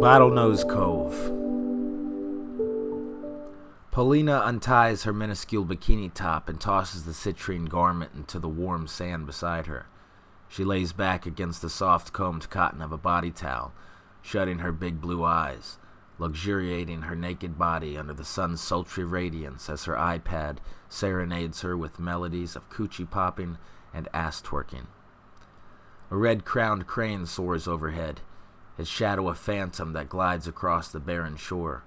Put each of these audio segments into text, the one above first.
Bottlenose Cove. Paulina unties her minuscule bikini top and tosses the citrine garment into the warm sand beside her. She lays back against the soft combed cotton of a body towel, shutting her big blue eyes, luxuriating her naked body under the sun's sultry radiance as her iPad serenades her with melodies of coochie popping and ass twerking. A red-crowned crane soars overhead, its shadow a phantom that glides across the barren shore.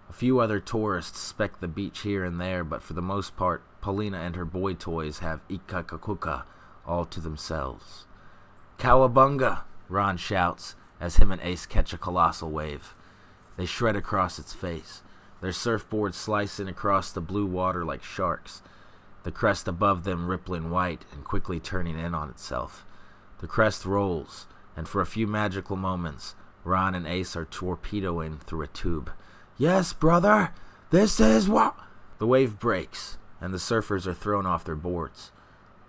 A few other tourists speck the beach here and there, but for the most part, Paulina and her boy toys have ikakakuka all to themselves. "Cowabunga!" Ron shouts as him and Ace catch a colossal wave. They shred across its face, their surfboards slicing across the blue water like sharks, the crest above them rippling white and quickly turning in on itself. The crest rolls, and for a few magical moments, Ron and Ace are torpedoing through a tube. "Yes, brother, this is what..." The wave breaks, and the surfers are thrown off their boards.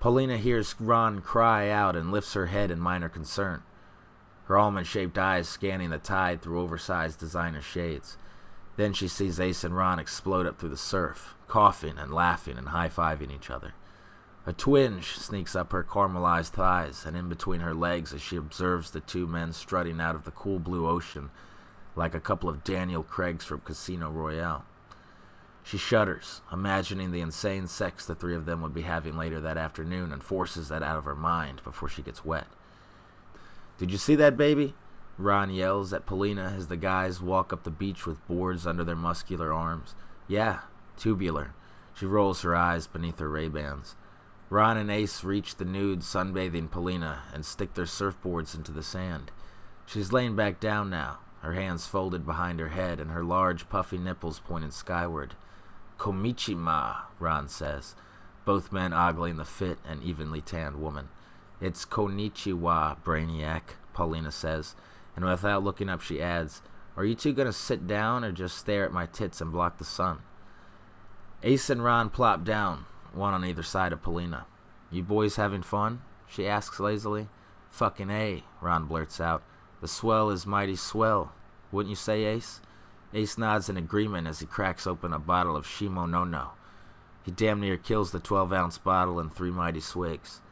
Paulina hears Ron cry out and lifts her head in minor concern, her almond-shaped eyes scanning the tide through oversized designer shades. Then she sees Ace and Ron explode up through the surf, coughing and laughing and high-fiving each other. A twinge sneaks up her caramelized thighs and in between her legs as she observes the two men strutting out of the cool blue ocean like a couple of Daniel Craigs from Casino Royale. She shudders, imagining the insane sex the three of them would be having later that afternoon, and forces that out of her mind before she gets wet. "Did you see that, baby?" Ron yells at Paulina as the guys walk up the beach with boards under their muscular arms. "Yeah, tubular." She rolls her eyes beneath her Ray-Bans. Ron and Ace reach the nude, sunbathing Paulina and stick their surfboards into the sand. She's laying back down now, her hands folded behind her head and her large, puffy nipples pointed skyward. "Komichi-ma," Ron says, both men ogling the fit and evenly tanned woman. "It's konnichiwa, brainiac," Paulina says, and without looking up she adds, "Are you two going to sit down or just stare at my tits and block the sun?" Ace and Ron plop down, one on either side of Paulina. "You boys having fun?" she asks lazily. "Fucking A," Ron blurts out. "The swell is mighty swell. Wouldn't you say, Ace?" Ace nods in agreement as he cracks open a bottle of Shimo no No. He damn near kills the 12-ounce bottle in 3 mighty swigs.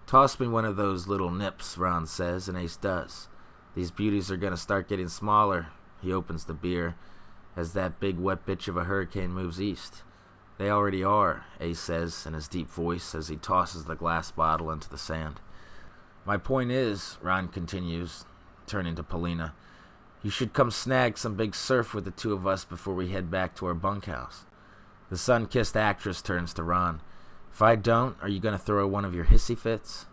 "Toss me one of those little nips," Ron says, and Ace does. "These beauties are going to start getting smaller." He opens the beer as that big wet bitch of a hurricane moves east. "They already are," Ace says in his deep voice as he tosses the glass bottle into the sand. "My point is," Ron continues, turning to Paulina, "you should come snag some big surf with the two of us before we head back to our bunkhouse." The sun-kissed actress turns to Ron. "If I don't, are you going to throw one of your hissy fits?"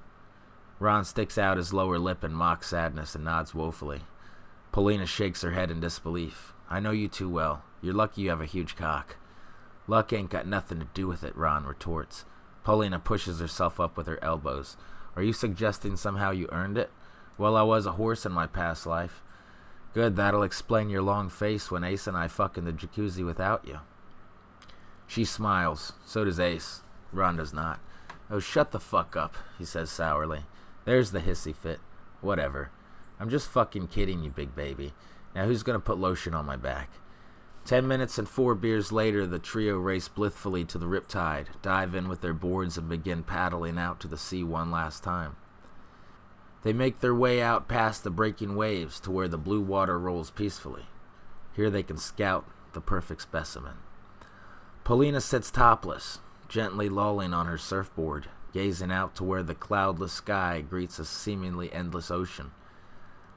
Ron sticks out his lower lip in mock sadness and nods woefully. Paulina shakes her head in disbelief. "I know you too well. You're lucky you have a huge cock." "Luck ain't got nothing to do with it," Ron retorts. Paulina pushes herself up with her elbows. "Are you suggesting somehow you earned it?" "Well, I was a horse in my past life." "Good, that'll explain your long face when Ace and I fuck in the jacuzzi without you." She smiles. So does Ace. Ron does not. "Oh, shut the fuck up," he says sourly. "There's the hissy fit. Whatever. I'm just fucking kidding you, big baby. Now who's gonna put lotion on my back?" 10 minutes and 4 beers later, the trio race blithfully to the riptide, dive in with their boards, and begin paddling out to the sea one last time. They make their way out past the breaking waves to where the blue water rolls peacefully. Here they can scout the perfect specimen. Paulina sits topless, gently lolling on her surfboard, gazing out to where the cloudless sky greets a seemingly endless ocean.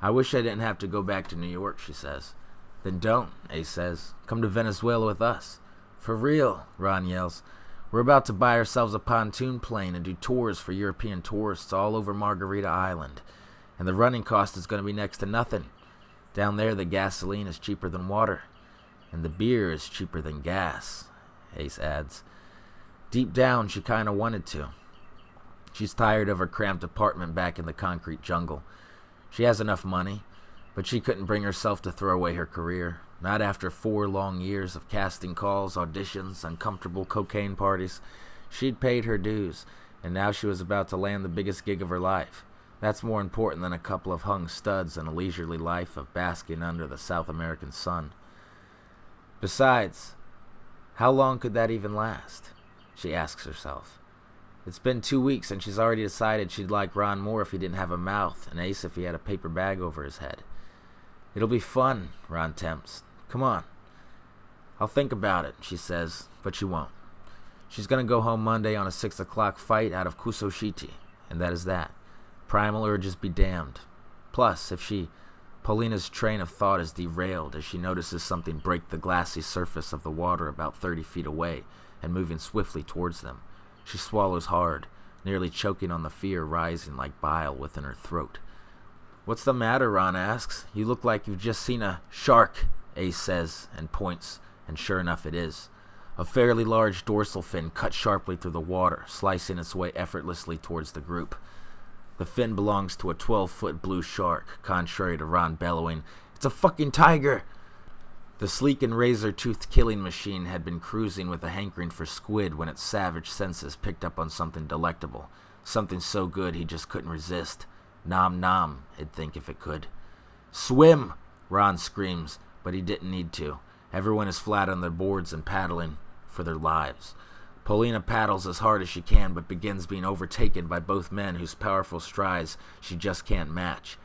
"I wish I didn't have to go back to New York," she says. "Then don't," Ace says. "Come to Venezuela with us." "For real," Ron yells. "We're about to buy ourselves a pontoon plane and do tours for European tourists all over Margarita Island. And the running cost is going to be next to nothing. Down there the gasoline is cheaper than water. And the beer is cheaper than gas," Ace adds. Deep down, she kind of wanted to. She's tired of her cramped apartment back in the concrete jungle. She has enough money, but she couldn't bring herself to throw away her career, not after 4 long years of casting calls, auditions, uncomfortable cocaine parties. She'd paid her dues, and now she was about to land the biggest gig of her life. That's more important than a couple of hung studs and a leisurely life of basking under the South American sun. Besides, how long could that even last? She asks herself. It's been 2 weeks and she's already decided she'd like Ron more if he didn't have a mouth, and Ace if he had a paper bag over his head. It'll be fun, Ron tempts. Come on. I'll think about it, she says, but she won't. She's going to go home Monday on a 6 o'clock fight out of Kusoshiti, and that is that. Primal urges be damned. Plus, Paulina's train of thought is derailed as she notices something break the glassy surface of the water about 30 feet away and moving swiftly towards them. She swallows hard, nearly choking on the fear rising like bile within her throat. What's the matter, Ron asks. You look like you've just seen a shark, Ace says, and points, and sure enough it is. A fairly large dorsal fin cut sharply through the water, slicing its way effortlessly towards the group. The fin belongs to a 12-foot blue shark, contrary to Ron bellowing, "It's a fucking tiger!" The sleek and razor-toothed killing machine had been cruising with a hankering for squid when its savage senses picked up on something delectable, something so good he just couldn't resist. Nom nom, it'd think if it could. "Swim!" Ron screams, but he didn't need to. Everyone is flat on their boards and paddling for their lives. Paulina paddles as hard as she can, but begins being overtaken by both men whose powerful strides she just can't match.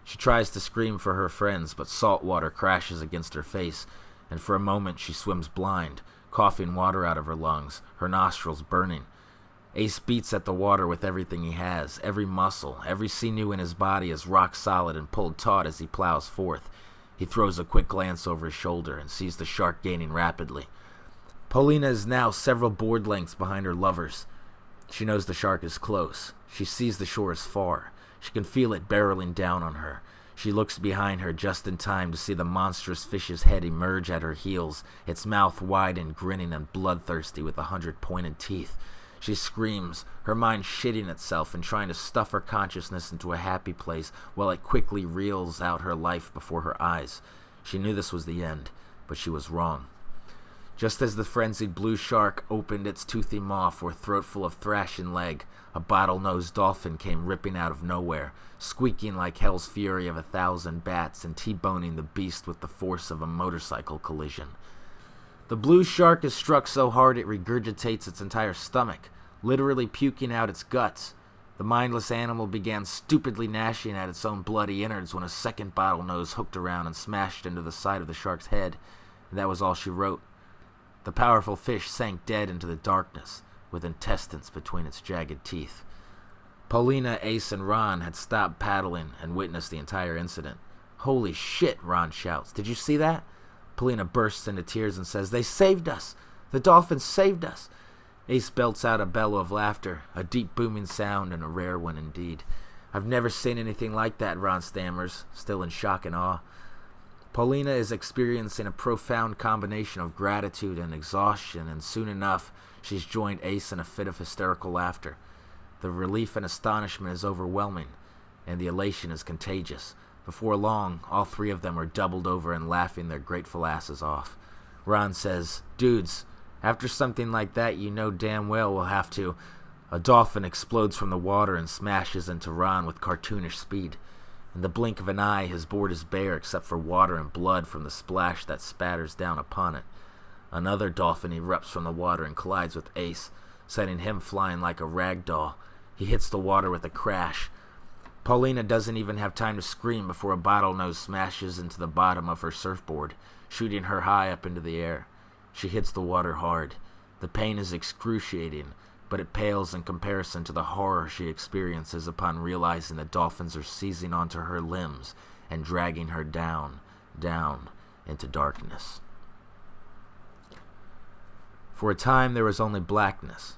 She tries to scream for her friends, but salt water crashes against her face, and for a moment she swims blind, coughing water out of her lungs, her nostrils burning. Ace beats at the water with everything he has. Every muscle, every sinew in his body is rock solid and pulled taut as he plows forth. He throws a quick glance over his shoulder and sees the shark gaining rapidly. Paulina is now several board lengths behind her lovers. She knows the shark is close. She sees the shore is far. She can feel it barreling down on her. She looks behind her just in time to see the monstrous fish's head emerge at her heels, its mouth wide and grinning and bloodthirsty with 100 pointed teeth. She screams, her mind shitting itself and trying to stuff her consciousness into a happy place while it quickly reels out her life before her eyes. She knew this was the end, but she was wrong. Just as the frenzied blue shark opened its toothy maw for a throatful of thrashing leg, a bottlenose dolphin came ripping out of nowhere, squeaking like hell's fury of 1,000 bats and T-boning the beast with the force of a motorcycle collision. The blue shark is struck so hard it regurgitates its entire stomach, literally puking out its guts. The mindless animal began stupidly gnashing at its own bloody innards when a second bottlenose hooked around and smashed into the side of the shark's head, and that was all she wrote. The powerful fish sank dead into the darkness, with intestines between its jagged teeth. Paulina, Ace, and Ron had stopped paddling and witnessed the entire incident. "Holy shit," Ron shouts. "Did you see that?" Paulina bursts into tears and says, "They saved us! The dolphins saved us!" Ace belts out a bellow of laughter, a deep booming sound and a rare one indeed. "I've never seen anything like that," Ron stammers, still in shock and awe. Paulina is experiencing a profound combination of gratitude and exhaustion, and soon enough she's joined Ace in a fit of hysterical laughter. The relief and astonishment is overwhelming, and the elation is contagious. Before long, all three of them are doubled over and laughing their grateful asses off. Ron says, "Dudes, after something like that you know damn well we'll have to..." A dolphin explodes from the water and smashes into Ron with cartoonish speed. In the blink of an eye, his board is bare except for water and blood from the splash that spatters down upon it. Another dolphin erupts from the water and collides with Ace, sending him flying like a rag doll. He hits the water with a crash. Paulina doesn't even have time to scream before a bottlenose smashes into the bottom of her surfboard, shooting her high up into the air. She hits the water hard. The pain is excruciating, but it pales in comparison to the horror she experiences upon realizing the dolphins are seizing onto her limbs and dragging her down, down into darkness. For a time there was only blackness,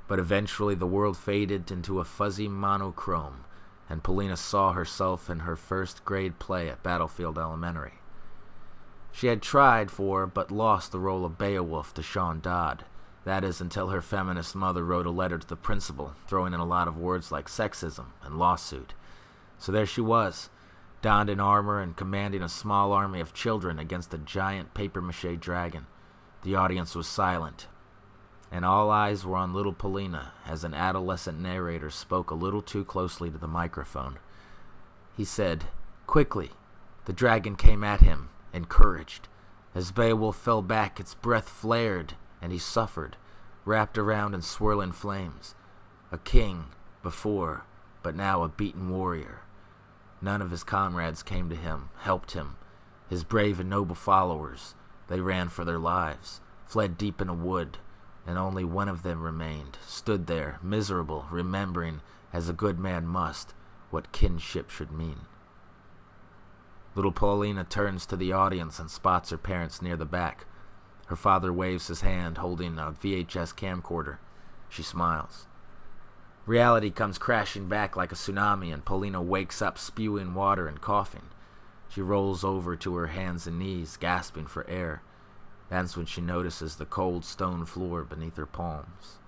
but eventually the world faded into a fuzzy monochrome, and Paulina saw herself in her first grade play at Battlefield Elementary. She had tried for, but lost the role of Beowulf to Sean Dodd. That is, until her feminist mother wrote a letter to the principal, throwing in a lot of words like sexism and lawsuit. So there she was, donned in armor and commanding a small army of children against a giant papier-mâché dragon. The audience was silent. and all eyes were on little Paulina as an adolescent narrator spoke a little too closely to the microphone. He said, "Quickly, the dragon came at him, encouraged. As Beowulf fell back, its breath flared, and he suffered, wrapped around in swirling flames. A king, before, but now a beaten warrior. None of his comrades came to him, helped him. His brave and noble followers, they ran for their lives, fled deep in a wood, and only one of them remained, stood there, miserable, remembering, as a good man must, what kinship should mean." Little Paulina turns to the audience and spots her parents near the back. Her father waves his hand, holding a VHS camcorder. She smiles. Reality comes crashing back like a tsunami, and Paulina wakes up spewing water and coughing. She rolls over to her hands and knees, gasping for air. That's when she notices the cold stone floor beneath her palms.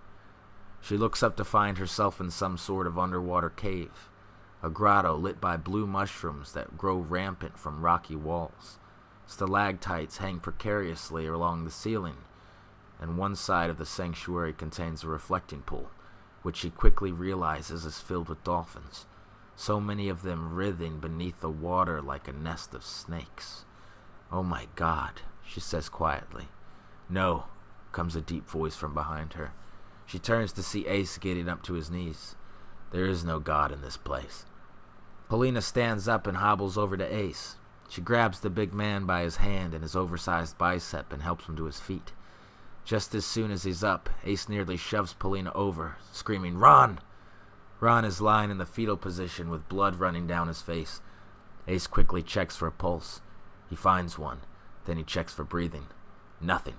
She looks up to find herself in some sort of underwater cave, a grotto lit by blue mushrooms that grow rampant from rocky walls. Stalactites hang precariously along the ceiling, and one side of the sanctuary contains a reflecting pool, which she quickly realizes is filled with dolphins, so many of them writhing beneath the water like a nest of snakes. "Oh my God," she says quietly. "No," comes a deep voice from behind her. She turns to see Ace getting up to his knees. There is no God in this place. Paulina stands up and hobbles over to Ace. She grabs the big man by his hand and his oversized bicep and helps him to his feet. Just as soon as he's up, Ace nearly shoves Paulina over, screaming, "Ron!" Ron is lying in the fetal position with blood running down his face. Ace quickly checks for a pulse. He finds one. Then he checks for breathing. Nothing.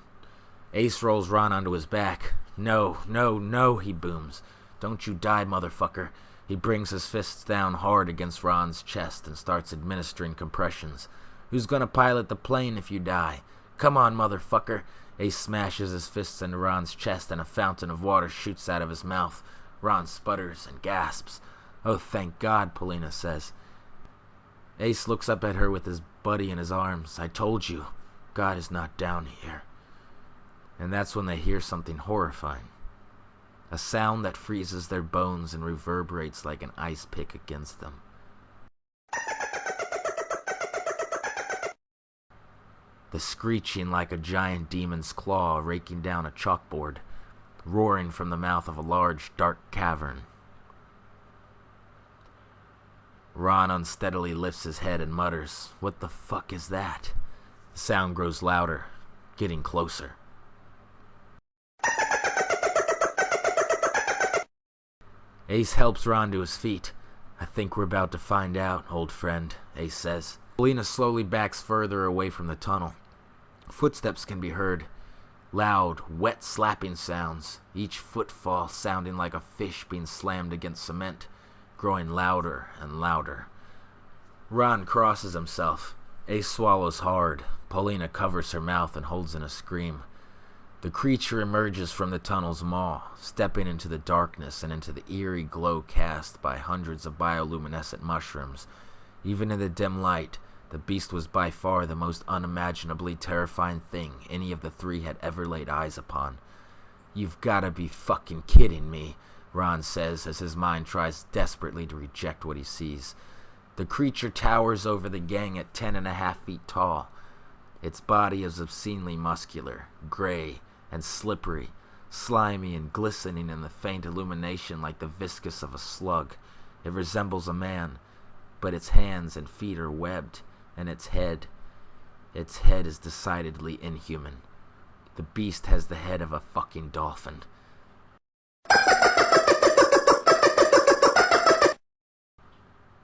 Ace rolls Ron onto his back. "No, no, no," he booms. "Don't you die, motherfucker." He brings his fists down hard against Ron's chest and starts administering compressions. "Who's gonna pilot the plane if you die? Come on, motherfucker." Ace smashes his fists into Ron's chest and a fountain of water shoots out of his mouth. Ron sputters and gasps. "Oh, thank God," Paulina says. Ace looks up at her with his buddy in his arms. "I told you, God is not down here." And that's when they hear something horrifying. A sound that freezes their bones and reverberates like an ice pick against them. The screeching like a giant demon's claw raking down a chalkboard, roaring from the mouth of a large, dark cavern. Ron unsteadily lifts his head and mutters, "What the fuck is that?" The sound grows louder, getting closer. Ace helps Ron to his feet. "I think we're about to find out, old friend," Ace says. Paulina slowly backs further away from the tunnel. Footsteps can be heard. Loud, wet slapping sounds, each footfall sounding like a fish being slammed against cement, growing louder and louder. Ron crosses himself. Ace swallows hard. Paulina covers her mouth and holds in a scream. The creature emerges from the tunnel's maw, stepping into the darkness and into the eerie glow cast by hundreds of bioluminescent mushrooms. Even in the dim light, the beast was by far the most unimaginably terrifying thing any of the three had ever laid eyes upon. "You've gotta be fucking kidding me," Ron says as his mind tries desperately to reject what he sees. The creature towers over the gang at 10.5 feet tall. Its body is obscenely muscular, gray, and slippery, slimy and glistening in the faint illumination like the viscus of a slug. It resembles a man, but its hands and feet are webbed, and its head is decidedly inhuman. The beast has the head of a fucking dolphin.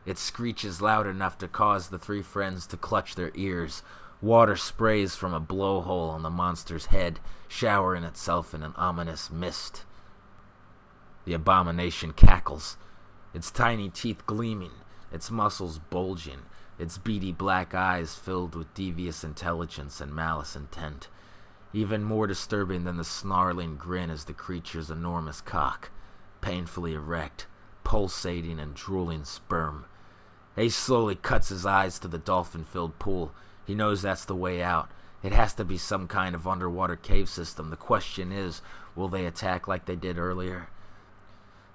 It screeches loud enough to cause the three friends to clutch their ears. Water sprays from a blowhole on the monster's head, showering itself in an ominous mist. The abomination cackles, its tiny teeth gleaming, its muscles bulging, its beady black eyes filled with devious intelligence and malice intent. Even more disturbing than the snarling grin is the creature's enormous cock, painfully erect, pulsating and drooling sperm. Ace slowly cuts his eyes to the dolphin-filled pool. He knows that's the way out. It has to be some kind of underwater cave system. The question is, Will they attack like they did earlier?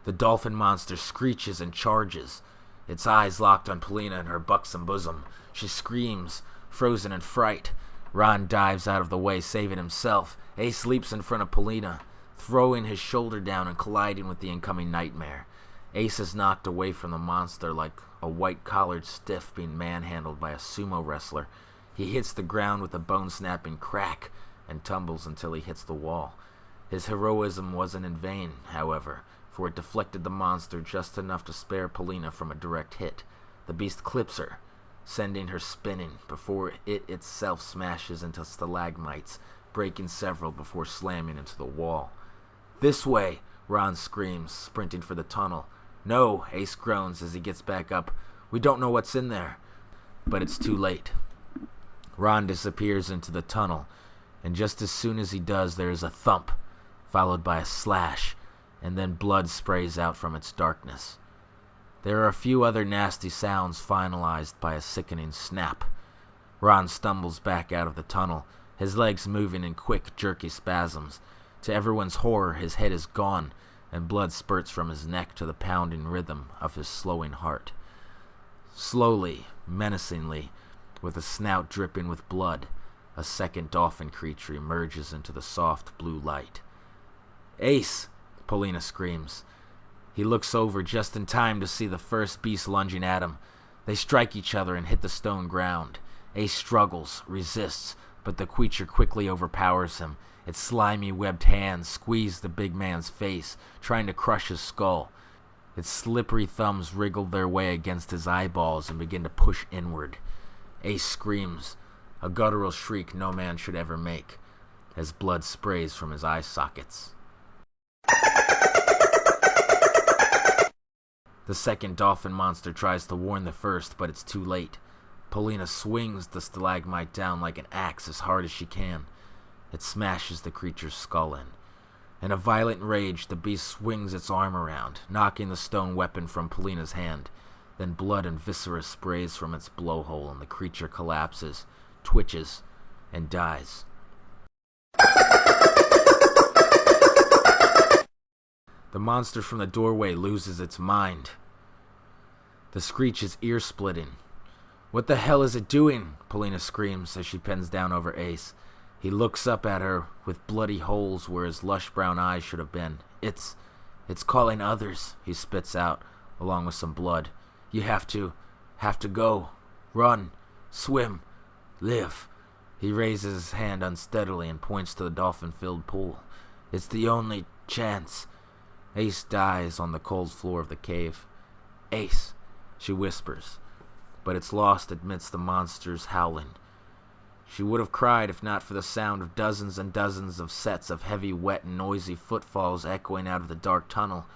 The dolphin monster screeches and charges, its eyes locked on Paulina and her buxom bosom. She screams, frozen in fright. Ron dives out of the way, saving himself. Ace leaps in front of Paulina, throwing his shoulder down and colliding with the incoming nightmare. Ace is knocked away from the monster like a white-collared stiff being manhandled by a sumo wrestler. He hits the ground with a bone-snapping crack and tumbles until he hits the wall. His heroism wasn't in vain, however, for it deflected the monster just enough to spare Paulina from a direct hit. The beast clips her, sending her spinning before it itself smashes into stalagmites, breaking several before slamming into the wall. "This way!" Ron screams, sprinting for the tunnel. "No," Ace groans as he gets back up. "We don't know what's in there." But it's too late. Ron disappears into the tunnel, and just as soon as he does, there is a thump, followed by a slash, and then blood sprays out from its darkness. There are a few other nasty sounds finalized by a sickening snap. Ron stumbles back out of the tunnel, his legs moving in quick, jerky spasms. To everyone's horror, his head is gone, and blood spurts from his neck to the pounding rhythm of his slowing heart. Slowly, menacingly, with a snout dripping with blood, a second dolphin creature emerges into the soft blue light. "Ace!" Paulina screams. He looks over just in time to see the first beast lunging at him. They strike each other and hit the stone ground. Ace struggles, resists, but the creature quickly overpowers him. Its slimy, webbed hands squeeze the big man's face, trying to crush his skull. Its slippery thumbs wriggle their way against his eyeballs and begin to push inward. Ace screams, a guttural shriek no man should ever make, as blood sprays from his eye sockets. The second dolphin monster tries to warn the first, but it's too late. Paulina swings the stalagmite down like an axe as hard as she can. It smashes the creature's skull in. In a violent rage, the beast swings its arm around, knocking the stone weapon from Paulina's hand. Then blood and viscera sprays from its blowhole, and the creature collapses, twitches, and dies. The monster from the doorway loses its mind. The screech is ear-splitting. "What the hell is it doing?" Paulina screams as she bends down over Ace. He looks up at her with bloody holes where his lush brown eyes should have been. It's calling others," he spits out, along with some blood. "You have to go. Run. Swim. Live." He raises his hand unsteadily and points to the dolphin-filled pool. "It's the only chance." Ace dies on the cold floor of the cave. "Ace," she whispers, but it's lost amidst the monster's howling. She would have cried if not for the sound of dozens and dozens of sets of heavy, wet, and noisy footfalls echoing out of the dark tunnel.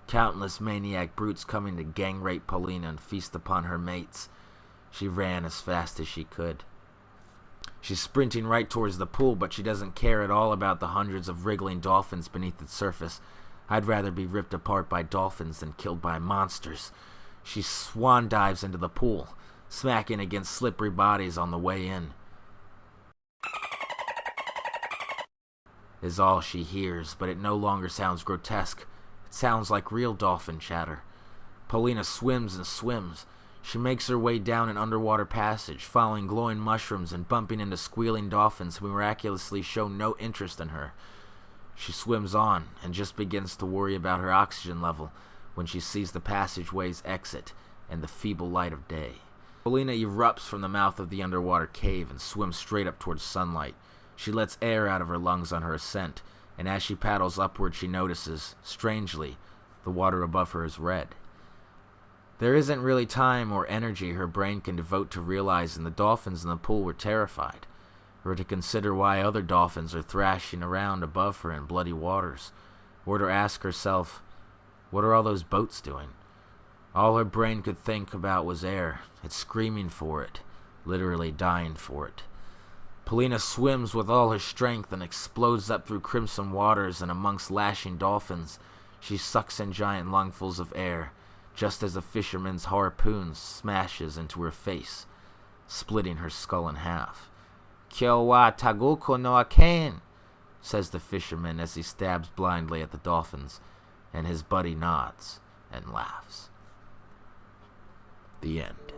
Countless maniac brutes coming to gang rape Paulina and feast upon her mates. She ran as fast as she could. She's sprinting right towards the pool, but she doesn't care at all about the hundreds of wriggling dolphins beneath its surface. I'd rather be ripped apart by dolphins than killed by monsters. She swan dives into the pool, smacking against slippery bodies on the way in. Is all she hears, but it no longer sounds grotesque. It sounds like real dolphin chatter. Paulina swims and swims. She makes her way down an underwater passage, following glowing mushrooms and bumping into squealing dolphins who miraculously show no interest in her. She swims on and just begins to worry about her oxygen level when she sees the passageway's exit and the feeble light of day. Paulina erupts from the mouth of the underwater cave and swims straight up towards sunlight. She lets air out of her lungs on her ascent, and as she paddles upward she notices, strangely, the water above her is red. There isn't really time or energy her brain can devote to realizing the dolphins in the pool were terrified, or to consider why other dolphins are thrashing around above her in bloody waters, or to ask herself, what are all those boats doing? All her brain could think about was air. It's screaming for it, literally dying for it. Paulina swims with all her strength and explodes up through crimson waters and amongst lashing dolphins. She sucks in giant lungfuls of air, just as a fisherman's harpoon smashes into her face, splitting her skull in half. "Kyo wa taguko no aken," says the fisherman as he stabs blindly at the dolphins, and his buddy nods and laughs. The end.